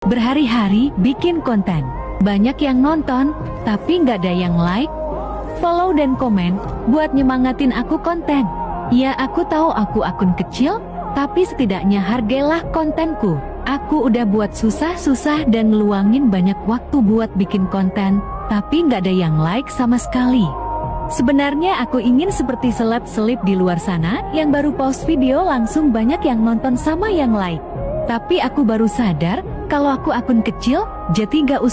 Berhari-hari bikin konten, banyak yang nonton, tapi nggak ada yang like, follow dan komen, buat nyemangatin aku konten. Ya aku tahu aku akun kecil, tapi setidaknya hargailah kontenku. Aku udah buat susah-susah dan ngeluangin banyak waktu buat bikin konten, tapi nggak ada yang like sama sekali. Sebenarnya aku ingin seperti seleb-seleb di luar sana, yang baru post video langsung banyak yang nonton sama yang like. Tapi aku baru sadar, kalau aku akun kecil, jadi gak usah